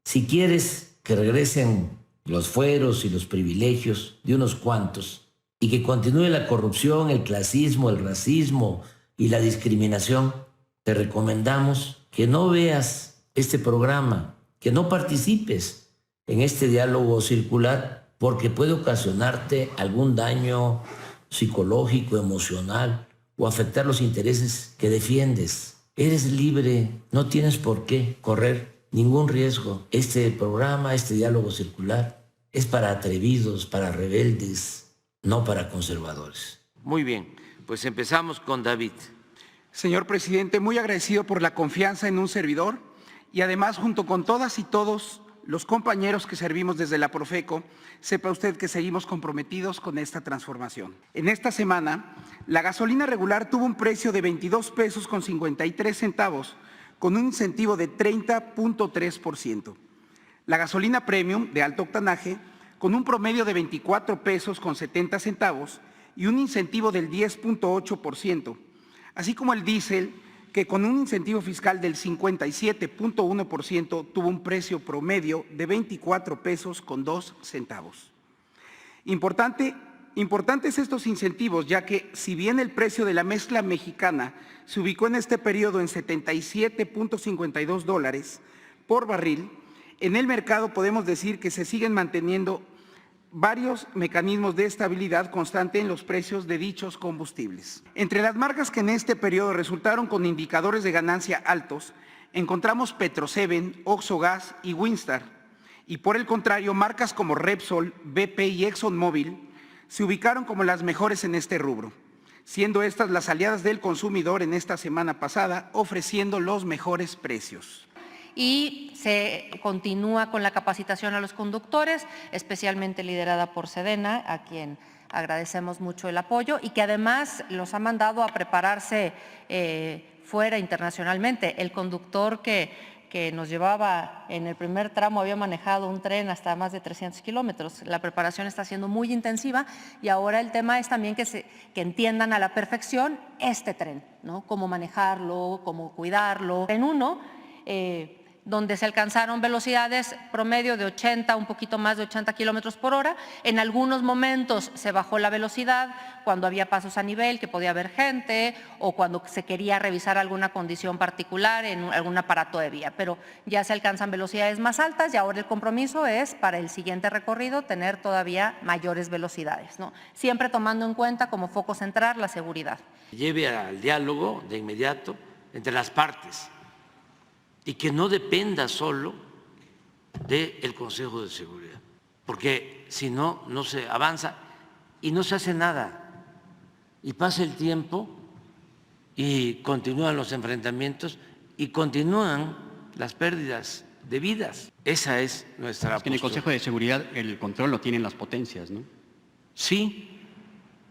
Si quieres que regresen los fueros y los privilegios de unos cuantos y que continúe la corrupción, el clasismo, el racismo y la discriminación, te recomendamos que no veas este programa, que no participes en este diálogo circular porque puede ocasionarte algún daño psicológico, emocional o afectar los intereses que defiendes. Eres libre, no tienes por qué correr ningún riesgo. Este programa, este diálogo circular, es para atrevidos, para rebeldes, no para conservadores. Muy bien, pues empezamos con David. Señor presidente, muy agradecido por la confianza en un servidor y además junto con todas y todos los compañeros que servimos desde la Profeco, sepa usted que seguimos comprometidos con esta transformación. En esta semana, la gasolina regular tuvo un precio de 22 pesos con 53 centavos, con un incentivo de 30.3%. La gasolina premium de alto octanaje, con un promedio de 24 pesos con 70 centavos y un incentivo del 10.8%, así como el diésel, que con un incentivo fiscal del 57.1% tuvo un precio promedio de 24 pesos con 2 centavos. Importantes estos incentivos, ya que si bien el precio de la mezcla mexicana se ubicó en este periodo en $77.52 por barril, en el mercado podemos decir que se siguen manteniendo varios mecanismos de estabilidad constante en los precios de dichos combustibles. Entre las marcas que en este periodo resultaron con indicadores de ganancia altos, encontramos Petro-7, Oxogas y Winstar. Y por el contrario, marcas como Repsol, BP y ExxonMobil se ubicaron como las mejores en este rubro, siendo estas las aliadas del consumidor en esta semana pasada, ofreciendo los mejores precios. Y se continúa con la capacitación a los conductores, especialmente liderada por Sedena, a quien agradecemos mucho el apoyo y que además los ha mandado a prepararse fuera internacionalmente. El conductor que nos llevaba en el primer tramo había manejado un tren hasta más de 300 kilómetros. La preparación está siendo muy intensiva y ahora el tema es también que entiendan a la perfección este tren, ¿no? Cómo manejarlo, cómo cuidarlo. En uno, donde se alcanzaron velocidades promedio de 80, un poquito más de 80 kilómetros por hora. En algunos momentos se bajó la velocidad cuando había pasos a nivel, que podía haber gente, o cuando se quería revisar alguna condición particular en algún aparato de vía, pero ya se alcanzan velocidades más altas y ahora el compromiso es para el siguiente recorrido tener todavía mayores velocidades, ¿no? Siempre tomando en cuenta como foco central la seguridad. Lleve al diálogo de inmediato entre las partes y que no dependa solo del Consejo de Seguridad, porque si no, no se avanza y no se hace nada. Y pasa el tiempo y continúan los enfrentamientos y continúan las pérdidas de vidas. Esa es nuestra postura. En el Consejo de Seguridad el control lo tienen las potencias, ¿no? Sí,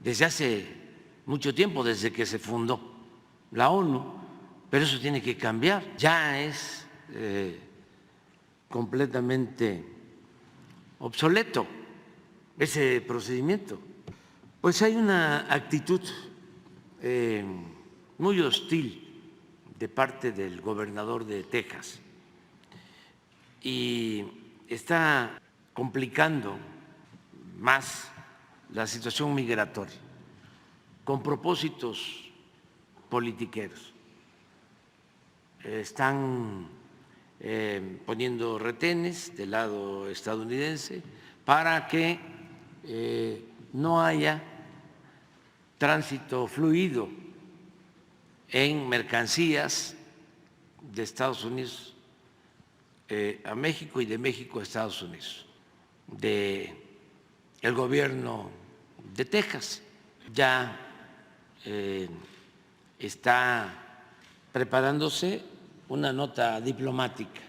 desde hace mucho tiempo, desde que se fundó la ONU. Pero eso tiene que cambiar. Ya es completamente obsoleto ese procedimiento. Pues hay una actitud muy hostil de parte del gobernador de Texas y está complicando más la situación migratoria con propósitos politiqueros. Están poniendo retenes del lado estadounidense para que no haya tránsito fluido en mercancías de Estados Unidos a México y de México a Estados Unidos. El gobierno de Texas ya está preparándose una nota diplomática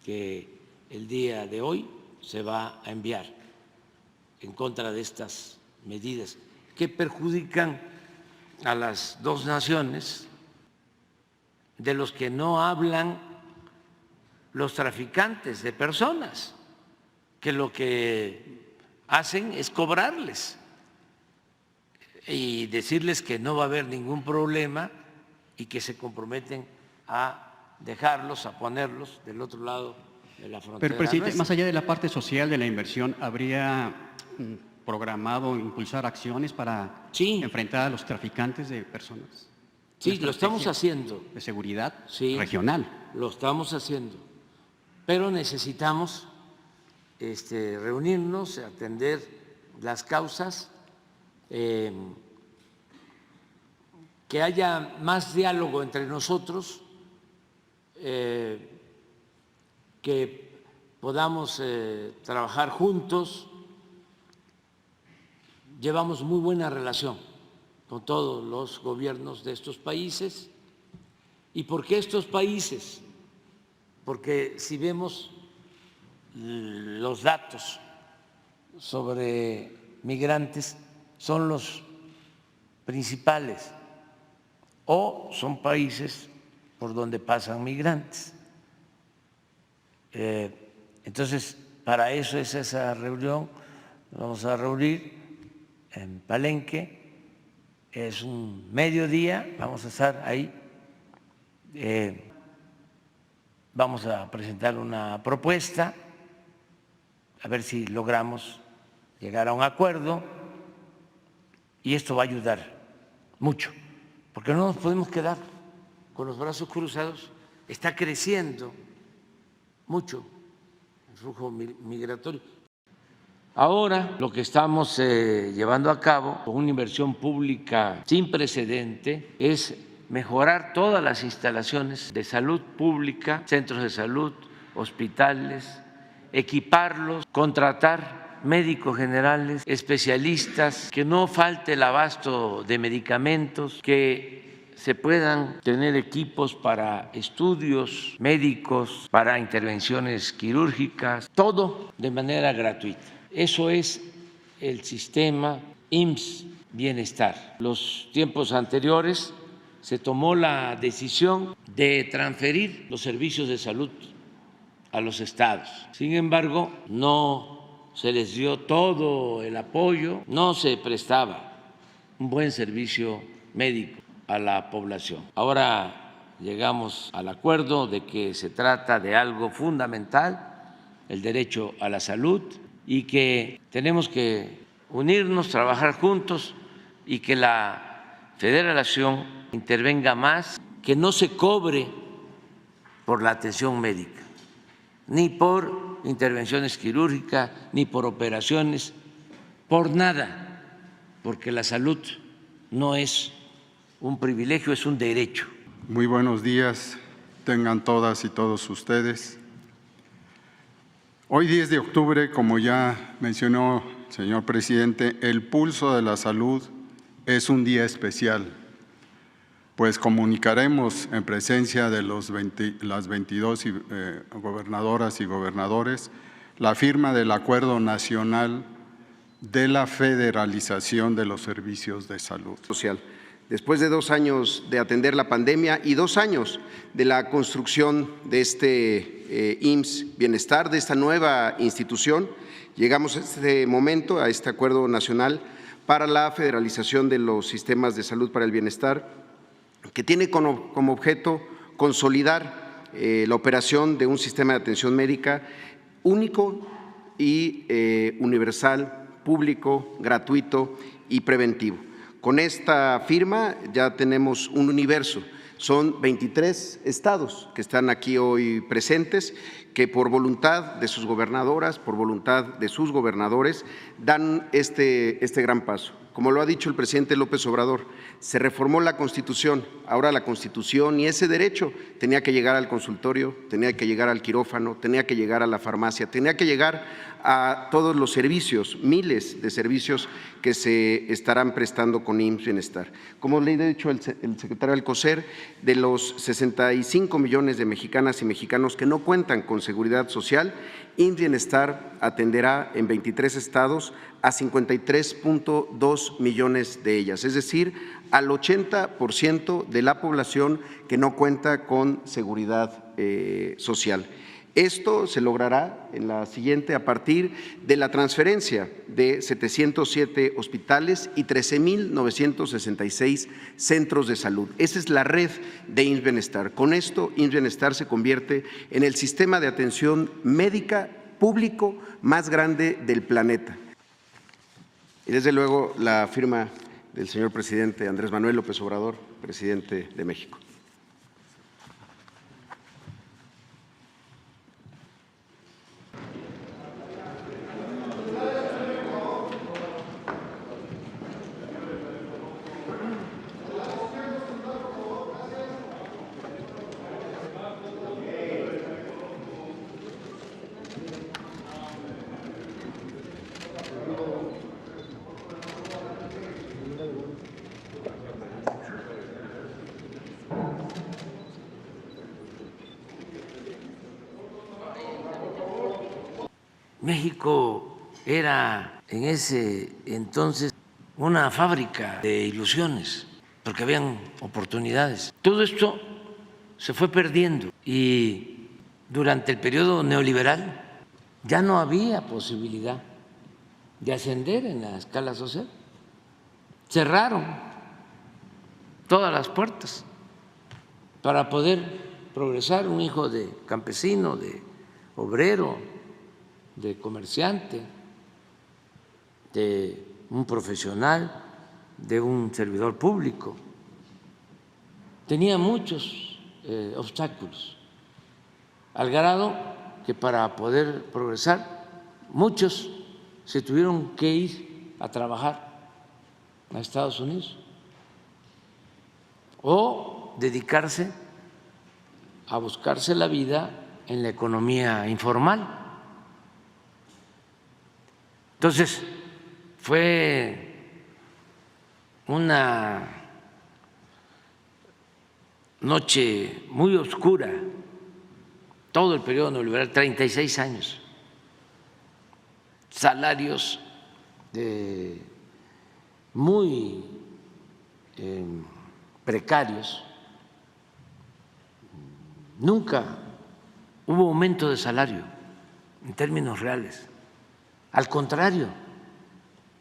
que el día de hoy se va a enviar en contra de estas medidas que perjudican a las dos naciones, de los que no hablan los traficantes de personas, que lo que hacen es cobrarles y decirles que no va a haber ningún problema y que se comprometen a dejarlos, a ponerlos del otro lado de la frontera. Pero, presidente, nuestra. más allá de la parte social de la inversión, ¿habría programado impulsar acciones para Sí. enfrentar a los traficantes de personas? Sí, lo estamos haciendo. De seguridad Sí. regional. Lo estamos haciendo, pero necesitamos reunirnos, atender las causas, que haya más diálogo entre nosotros, que podamos trabajar juntos. Llevamos muy buena relación con todos los gobiernos de estos países. ¿Y por qué estos países? Porque si vemos los datos sobre migrantes, son los principales o son países por donde pasan migrantes. Entonces, para eso es esa reunión. Vamos a reunir en Palenque, es un mediodía, vamos a estar ahí. Vamos a presentar una propuesta, a ver si logramos llegar a un acuerdo, y esto va a ayudar mucho, porque no nos podemos quedar con los brazos cruzados. Está creciendo mucho el flujo migratorio. Ahora lo que estamos llevando a cabo con una inversión pública sin precedente es mejorar todas las instalaciones de salud pública, centros de salud, hospitales, equiparlos, contratar médicos generales, especialistas, que no falte el abasto de medicamentos, que se puedan tener equipos para estudios médicos, para intervenciones quirúrgicas, todo de manera gratuita. Eso es el sistema IMSS Bienestar. Los tiempos anteriores se tomó la decisión de transferir los servicios de salud a los estados. Sin embargo, no se les dio todo el apoyo, no se prestaba un buen servicio médico a la población. Ahora llegamos al acuerdo de que se trata de algo fundamental, el derecho a la salud, y que tenemos que unirnos, trabajar juntos, y que la Federación intervenga más, que no se cobre por la atención médica, ni por intervenciones quirúrgicas, ni por operaciones, por nada, porque la salud no es un privilegio, es un derecho. Muy buenos días, tengan todas y todos ustedes. Hoy 10 de octubre, como ya mencionó el señor presidente, el pulso de la salud es un día especial, pues comunicaremos en presencia de las 22 gobernadoras y gobernadores la firma del Acuerdo Nacional de la Federalización de los Servicios de Salud Social. Después de 2 años de atender la pandemia y 2 años de la construcción de este IMSS Bienestar, de esta nueva institución, llegamos a este momento, a este Acuerdo Nacional para la Federalización de los Sistemas de Salud para el Bienestar, que tiene como objeto consolidar la operación de un sistema de atención médica único y universal, público, gratuito y preventivo. Con esta firma ya tenemos un universo, son 23 estados que están aquí hoy presentes, que por voluntad de sus gobernadoras, por voluntad de sus gobernadores, dan este gran paso. Como lo ha dicho el presidente López Obrador, se reformó la Constitución, ahora la Constitución y ese derecho tenía que llegar al consultorio, tenía que llegar al quirófano, tenía que llegar a la farmacia, tenía que llegar a todos los servicios, miles de servicios que se estarán prestando con IMSS Bienestar. Como le ha dicho el secretario Alcocer, de los 65 millones de mexicanas y mexicanos que no cuentan con seguridad social, IMSS Bienestar atenderá en 23 estados a 53.2 millones de ellas, es decir, al 80% de la población que no cuenta con seguridad social. Esto se logrará en la siguiente a partir de la transferencia de 707 hospitales y 13,966 centros de salud. Esa es la red de IMSS Bienestar. Con esto, IMSS Bienestar se convierte en el sistema de atención médica público más grande del planeta. Y desde luego la firma del señor presidente Andrés Manuel López Obrador, presidente de México. México era en ese entonces una fábrica de ilusiones, porque habían oportunidades. Todo esto se fue perdiendo y durante el periodo neoliberal ya no había posibilidad de ascender en la escala social. Cerraron todas las puertas para poder progresar. Un hijo de campesino, de obrero, de comerciante, de un profesional, de un servidor público. Tenía muchos obstáculos, al grado que para poder progresar muchos se tuvieron que ir a trabajar a Estados Unidos o dedicarse a buscarse la vida en la economía informal. Entonces, fue una noche muy oscura, todo el periodo neoliberal, 36 años, salarios muy precarios, nunca hubo aumento de salario en términos reales. Al contrario,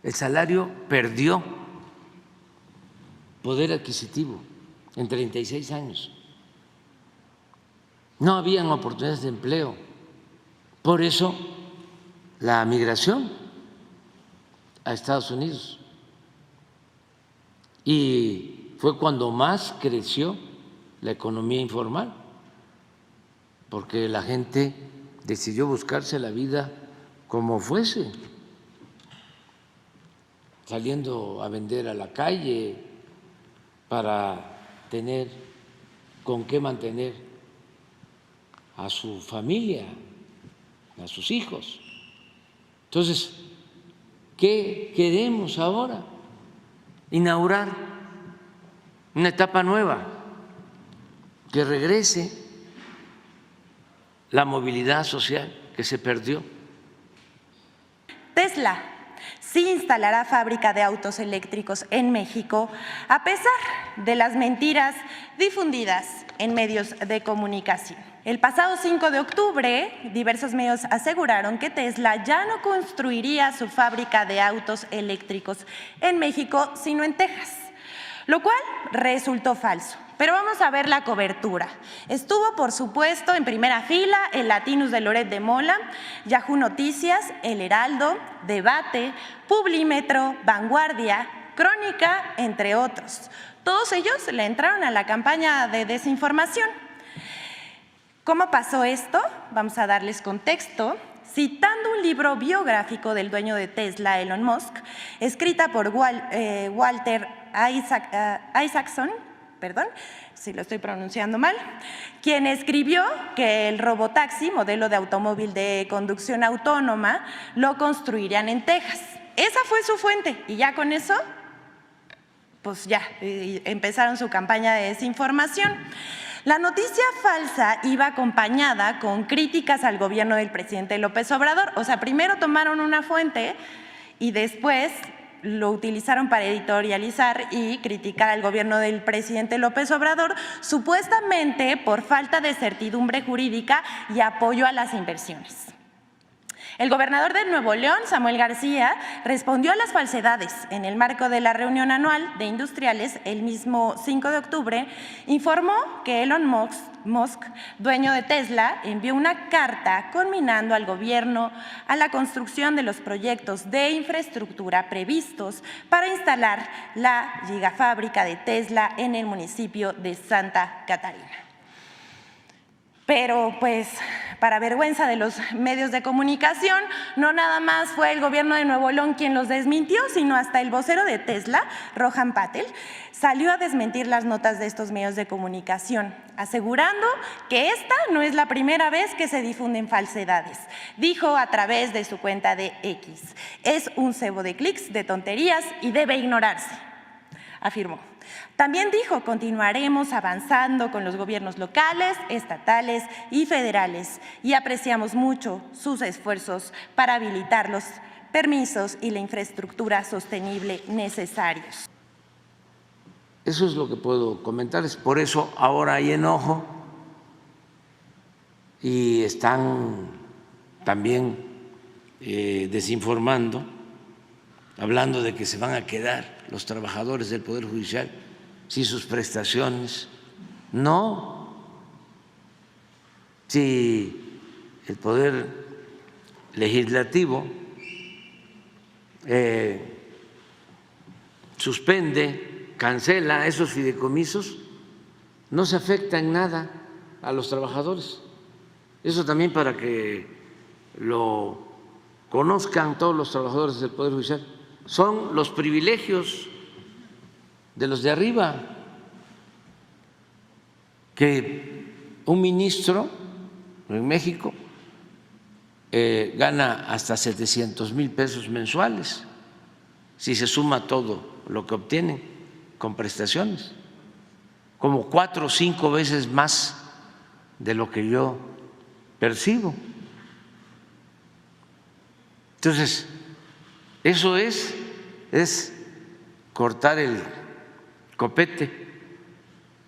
el salario perdió poder adquisitivo en 36 años. No habían oportunidades de empleo. Por eso la migración a Estados Unidos. Y fue cuando más creció la economía informal, porque la gente decidió buscarse la vida como fuese, saliendo a vender a la calle para tener con qué mantener a su familia, a sus hijos. Entonces, ¿qué queremos ahora? Inaugurar una etapa nueva, que regrese la movilidad social que se perdió. Tesla sí instalará fábrica de autos eléctricos en México, a pesar de las mentiras difundidas en medios de comunicación. El pasado 5 de octubre, diversos medios aseguraron que Tesla ya no construiría su fábrica de autos eléctricos en México, sino en Texas, lo cual resultó falso. Pero vamos a ver la cobertura. Estuvo, por supuesto, en primera fila el Latinus de Loret de Mola, Yahoo Noticias, El Heraldo, Debate, Publímetro, Vanguardia, Crónica, entre otros. Todos ellos le entraron a la campaña de desinformación. ¿Cómo pasó esto? Vamos a darles contexto. Citando un libro biográfico del dueño de Tesla, Elon Musk, escrita por Walter Isaacson, perdón, si lo estoy pronunciando mal, quien escribió que el robotaxi, modelo de automóvil de conducción autónoma, lo construirían en Texas. Esa fue su fuente y ya con eso, pues ya empezaron su campaña de desinformación. La noticia falsa iba acompañada con críticas al gobierno del presidente López Obrador. O sea, primero tomaron una fuente y después lo utilizaron para editorializar y criticar al gobierno del presidente López Obrador, supuestamente por falta de certidumbre jurídica y apoyo a las inversiones. El gobernador de Nuevo León, Samuel García, respondió a las falsedades en el marco de la reunión anual de industriales el mismo 5 de octubre. Informó que Elon Musk, dueño de Tesla, envió una carta conminando al gobierno a la construcción de los proyectos de infraestructura previstos para instalar la gigafábrica de Tesla en el municipio de Santa Catarina. Pero pues, para vergüenza de los medios de comunicación, no nada más fue el gobierno de Nuevo León quien los desmintió, sino hasta el vocero de Tesla, Rohan Patel, salió a desmentir las notas de estos medios de comunicación, asegurando que esta no es la primera vez que se difunden falsedades. Dijo a través de su cuenta de X: es un cebo de clics, de tonterías y debe ignorarse, afirmó. También dijo: continuaremos avanzando con los gobiernos locales, estatales y federales y apreciamos mucho sus esfuerzos para habilitar los permisos y la infraestructura sostenible necesarios. Eso es lo que puedo comentarles. Por eso ahora hay enojo y están también desinformando, hablando de que se van a quedar los trabajadores del Poder Judicial sin sus prestaciones. No, si el Poder Legislativo suspende, cancela esos fideicomisos, no se afecta en nada a los trabajadores. Eso también para que lo conozcan todos los trabajadores del Poder Judicial. Son los privilegios de los de arriba, que un ministro en México gana hasta 700,000 pesos mensuales si se suma todo lo que obtienen con prestaciones, como 4 o 5 veces más de lo que yo percibo. Entonces, eso es cortar el copete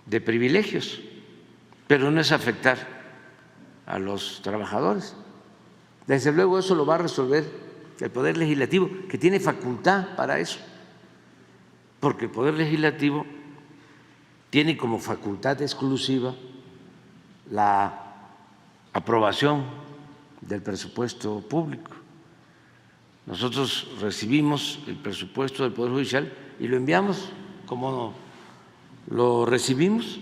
de privilegios, pero no es afectar a los trabajadores. Desde luego eso lo va a resolver el Poder Legislativo, que tiene facultad para eso, porque el Poder Legislativo tiene como facultad exclusiva la aprobación del presupuesto público. Nosotros recibimos el presupuesto del Poder Judicial y lo enviamos como lo recibimos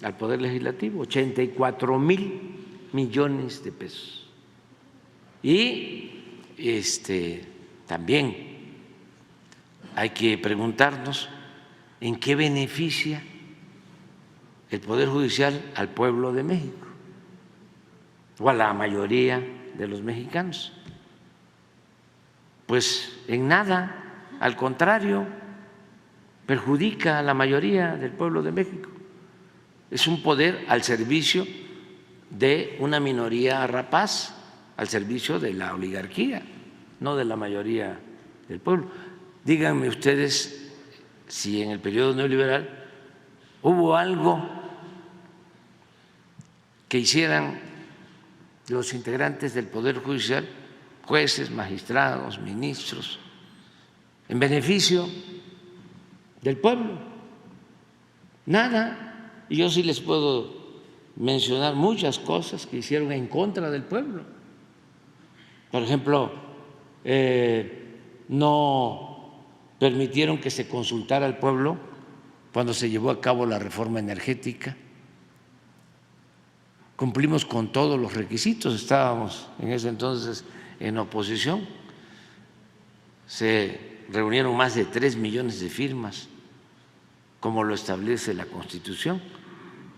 al Poder Legislativo, 84,000 millones de pesos. Y también hay que preguntarnos en qué beneficia el Poder Judicial al pueblo de México o a la mayoría de los mexicanos. Pues en nada, al contrario, perjudica a la mayoría del pueblo de México. Es un poder al servicio de una minoría rapaz, al servicio de la oligarquía, no de la mayoría del pueblo. Díganme ustedes si en el periodo neoliberal hubo algo que hicieran los integrantes del Poder Judicial, jueces, magistrados, ministros, en beneficio del pueblo. Nada. Y yo sí les puedo mencionar muchas cosas que hicieron en contra del pueblo. Por ejemplo, no permitieron que se consultara al pueblo cuando se llevó a cabo la reforma energética. Cumplimos con todos los requisitos, estábamos en ese entonces en oposición, se reunieron más de 3 millones de firmas, como lo establece la Constitución,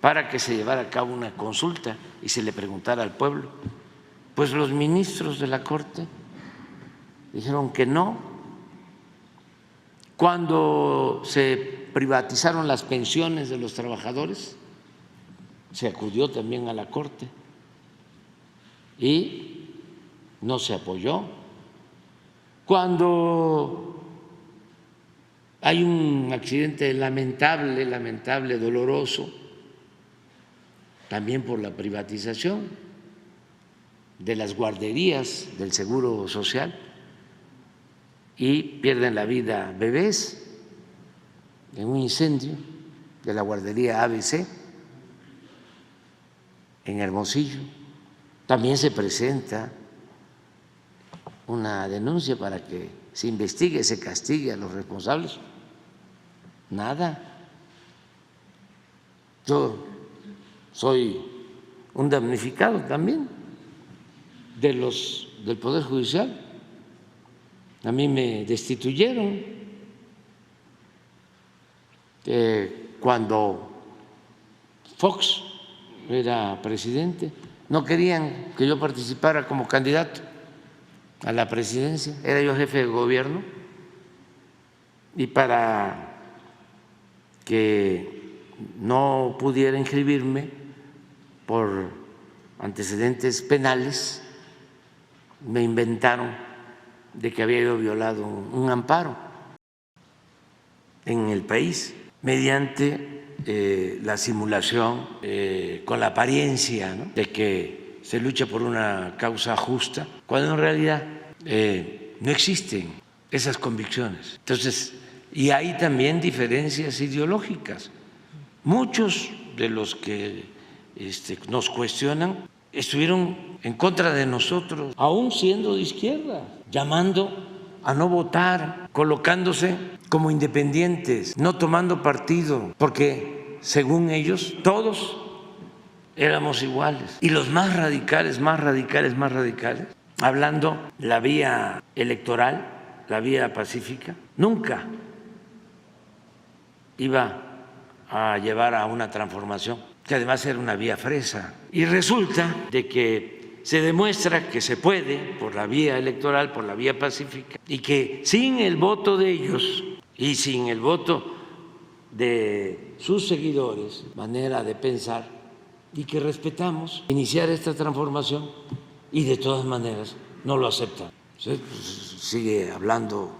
para que se llevara a cabo una consulta y se le preguntara al pueblo. Pues los ministros de la Corte dijeron que no. Cuando se privatizaron las pensiones de los trabajadores, se acudió también a la Corte y no se apoyó. Cuando Hay un accidente lamentable, doloroso, también por la privatización de las guarderías del Seguro Social, y pierden la vida bebés en un incendio de la guardería ABC en Hermosillo. También se presenta una denuncia para que se investigue, se castigue a los responsables. Nada. Yo soy un damnificado también del Poder Judicial. A mí me destituyeron cuando Fox era presidente. No querían que yo participara como candidato a la presidencia. Era yo jefe de gobierno, y para que no pudiera inscribirme por antecedentes penales, me inventaron de que había yo violado un amparo en el país mediante la simulación, con la apariencia, ¿no?, de que se lucha por una causa justa, cuando en realidad no existen esas convicciones. Entonces, y hay también diferencias ideológicas. Muchos de los que nos cuestionan estuvieron en contra de nosotros, aún siendo de izquierda, llamando a no votar, colocándose como independientes, no tomando partido, porque según ellos todos éramos iguales. Y los más radicales, hablando la vía electoral, la vía pacífica, nunca iba a llevar a una transformación, que además era una vía fresa. Y resulta de que se demuestra que se puede por la vía electoral, por la vía pacífica, y que sin el voto de ellos y sin el voto de sus seguidores, manera de pensar, y que respetamos iniciar esta transformación, y de todas maneras no lo aceptan. Pues sigue hablando,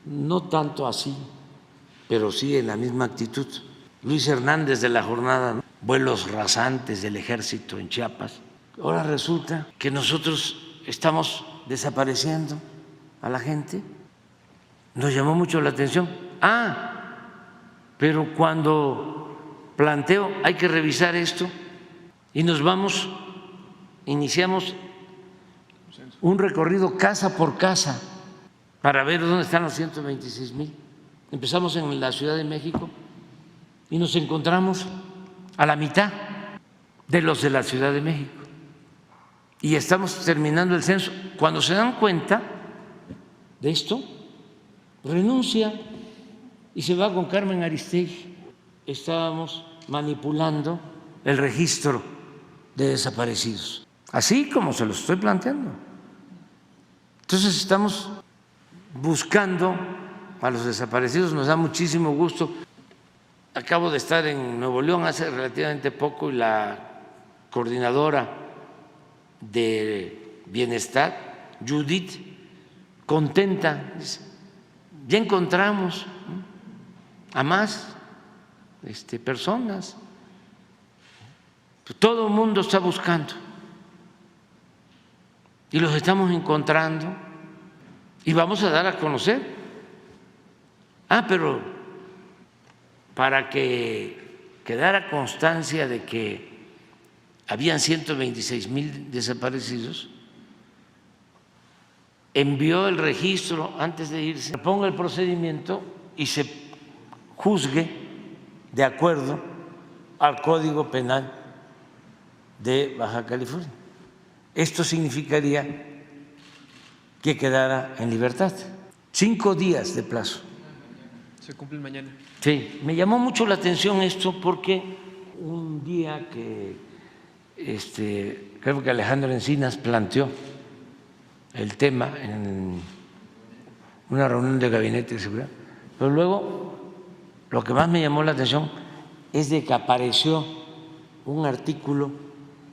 no tanto así, pero sí en la misma actitud. Luis Hernández de La Jornada, ¿no?, vuelos rasantes del ejército en Chiapas. Ahora resulta que nosotros estamos desapareciendo a la gente. Nos llamó mucho la atención. Pero cuando planteo hay que revisar esto y nos vamos, iniciamos un recorrido casa por casa para ver dónde están los 126,000. Empezamos en la Ciudad de México y nos encontramos a la mitad de los de la Ciudad de México. Y estamos terminando el censo. Cuando se dan cuenta de esto, renuncia y se va con Carmen Aristegui. Estábamos manipulando el registro de desaparecidos, así como se lo estoy planteando. Entonces estamos buscando a los desaparecidos. Nos da muchísimo gusto. Acabo de estar en Nuevo León hace relativamente poco, y la coordinadora de Bienestar, Judith, contenta, dice: ya encontramos a más personas. Todo el mundo está buscando y los estamos encontrando, y vamos a dar a conocer. Pero para que quedara constancia de que habían 126,000 desaparecidos, envió el registro antes de irse, ponga el procedimiento y se juzgue de acuerdo al Código Penal de Baja California. Esto significaría que quedara en libertad. 5 días de plazo. Se cumplen mañana. Sí, me llamó mucho la atención esto porque un día que creo que Alejandro Encinas planteó el tema en una reunión de gabinete de seguridad, pero luego lo que más me llamó la atención es de que apareció un artículo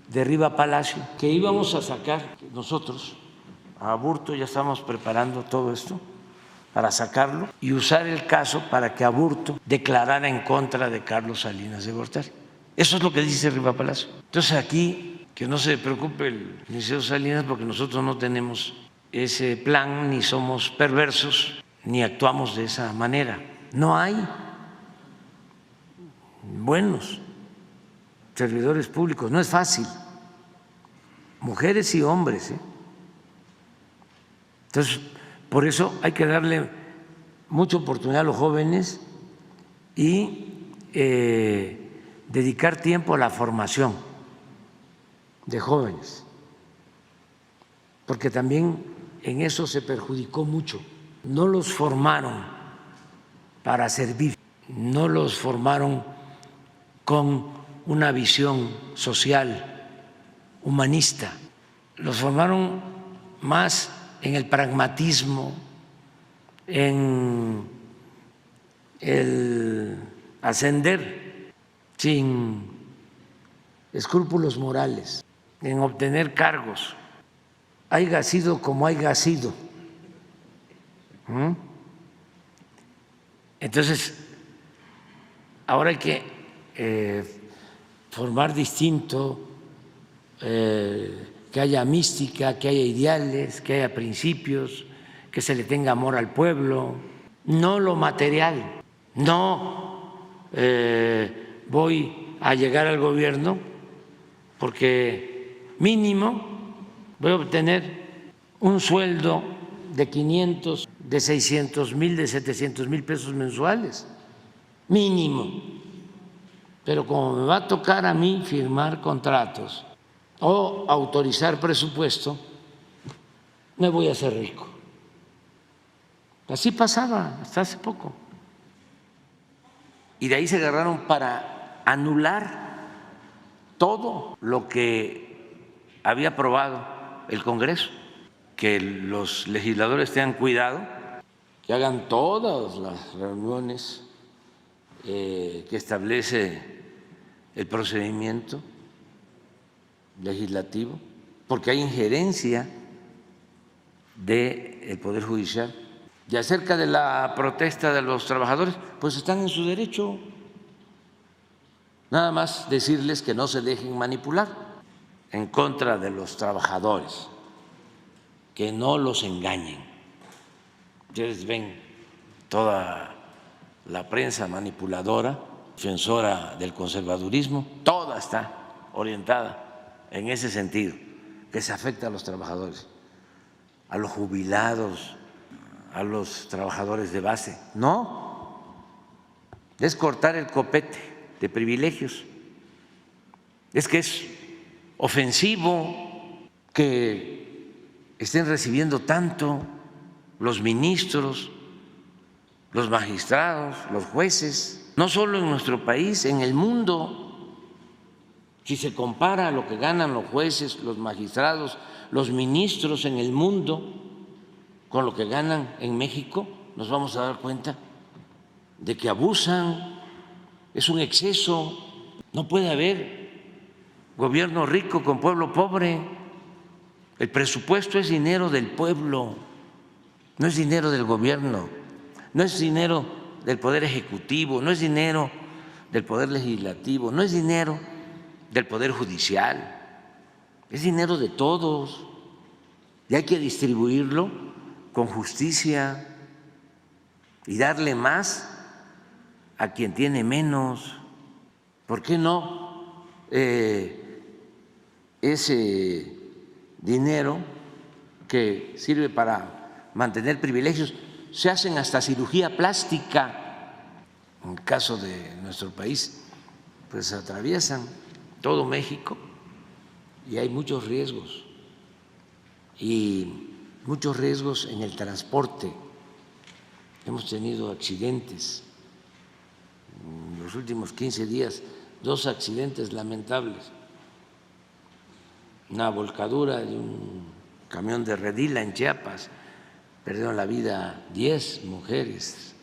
de Riva Palacio que íbamos a sacar nosotros a Aburto. Ya estamos preparando todo esto para sacarlo y usar el caso para que Aburto declarara en contra de Carlos Salinas de Gortari. Eso es lo que dice Riva Palacio. Entonces aquí, que no se preocupe el licenciado Salinas, porque nosotros no tenemos ese plan, ni somos perversos, ni actuamos de esa manera. No hay buenos servidores públicos, no es fácil, mujeres y hombres, ¿eh? Entonces, por eso hay que darle mucha oportunidad a los jóvenes y dedicar tiempo a la formación de jóvenes, porque también en eso se perjudicó mucho. No los formaron para servir, no los formaron con una visión social, humanista, los formaron más en el pragmatismo, en el ascender sin escrúpulos morales, en obtener cargos, haya sido como haya sido. Entonces, ahora hay que formar distinto, que haya mística, que haya ideales, que haya principios, que se le tenga amor al pueblo, no lo material. No voy a llegar al gobierno porque mínimo voy a obtener un sueldo de 500, de 600,000, de 700,000 pesos mensuales, mínimo. Pero como me va a tocar a mí firmar contratos o autorizar presupuesto, me voy a hacer rico. Así pasaba hasta hace poco. Y de ahí se agarraron para anular todo lo que había aprobado el Congreso, que los legisladores tengan cuidado, que hagan todas las reuniones que establece el procedimiento legislativo, porque hay injerencia del Poder Judicial. Y acerca de la protesta de los trabajadores, pues están en su derecho. Nada más decirles que no se dejen manipular en contra de los trabajadores, que no los engañen. Ustedes ven toda la prensa manipuladora, defensora del conservadurismo, toda está orientada en ese sentido, que se afecta a los trabajadores, a los jubilados, a los trabajadores de base. No, es cortar el copete de privilegios. Es que es ofensivo que estén recibiendo tanto los ministros, los magistrados, los jueces, no solo en nuestro país, en el mundo. Si se compara lo que ganan los jueces, los magistrados, los ministros en el mundo con lo que ganan en México, nos vamos a dar cuenta de que abusan, es un exceso. No puede haber gobierno rico con pueblo pobre. El presupuesto es dinero del pueblo, no es dinero del gobierno, no es dinero del Poder Ejecutivo, no es dinero del Poder Legislativo, no es dinero del Poder Judicial, es dinero de todos y hay que distribuirlo con justicia y darle más a quien tiene menos. ¿Por qué no ese dinero que sirve para mantener privilegios? Se hacen hasta cirugía plástica. En el caso de nuestro país, pues atraviesan todo México y hay muchos riesgos. Y muchos riesgos en el transporte. Hemos tenido accidentes en los últimos 15 días, 2 accidentes lamentables, una volcadura de un camión de Redila en Chiapas, perdieron la vida 10 mujeres,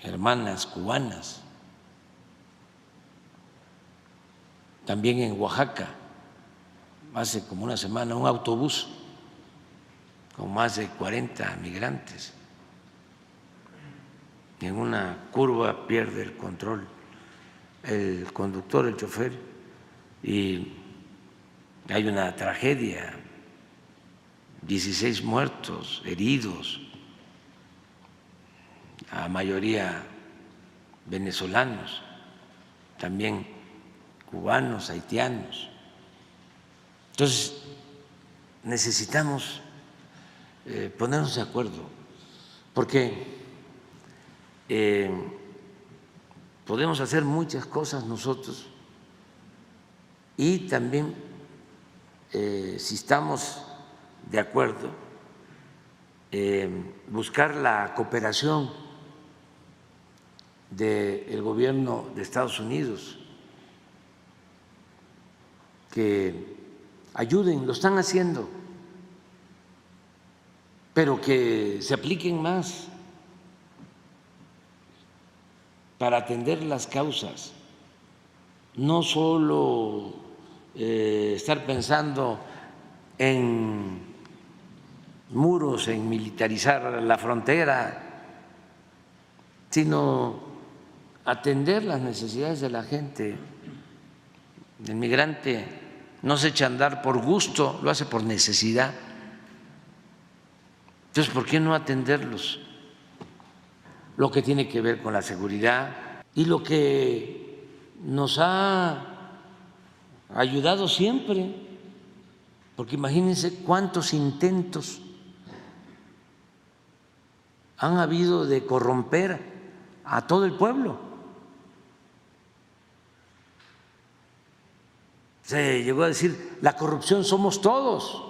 hermanas cubanas. También en Oaxaca, hace como una semana, un autobús con más de 40 migrantes. En una curva pierde el control el conductor, el chofer, y hay una tragedia, 16 muertos, heridos, la mayoría venezolanos, también cubanos, haitianos. Entonces, necesitamos ponernos de acuerdo, porque podemos hacer muchas cosas nosotros y también, si estamos de acuerdo, buscar la cooperación del gobierno de Estados Unidos, que ayuden, lo están haciendo, pero que se apliquen más para atender las causas, no solo estar pensando en muros, en militarizar la frontera, sino atender las necesidades de la gente. El migrante no se echa a andar por gusto, lo hace por necesidad. Entonces, ¿por qué no atenderlos? Lo que tiene que ver con la seguridad y lo que nos ha ayudado siempre, porque imagínense cuántos intentos han habido de corromper a todo el pueblo. Se llegó a decir, la corrupción somos todos.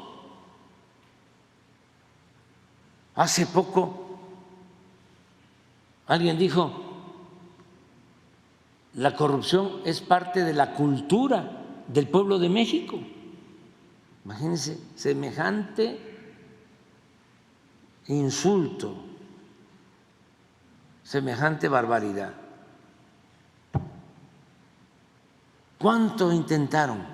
Hace poco alguien dijo, la corrupción es parte de la cultura del pueblo de México. Imagínense semejante insulto, semejante barbaridad. ¿Cuánto intentaron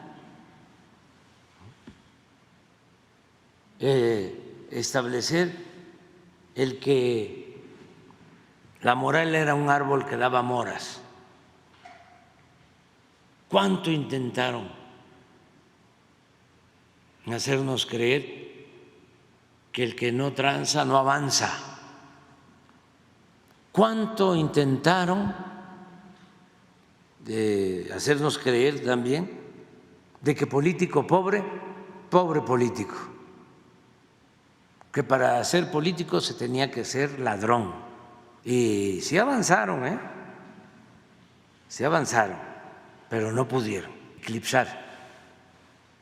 establecer el que la moral era un árbol que daba moras? ¿Cuánto intentaron hacernos creer que el que no tranza no avanza? ¿Cuánto intentaron hacernos creer también de que político pobre, pobre político? Que para ser político se tenía que ser ladrón. Y sí avanzaron, sí avanzaron, pero no pudieron eclipsar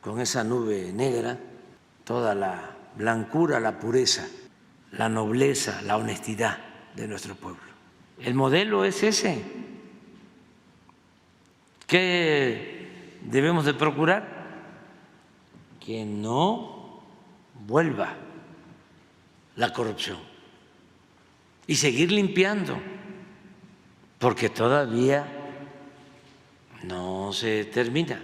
con esa nube negra toda la blancura, la pureza, la nobleza, la honestidad de nuestro pueblo. El modelo es ese. ¿Qué debemos de procurar? Que no vuelva la corrupción y seguir limpiando, porque todavía no se termina.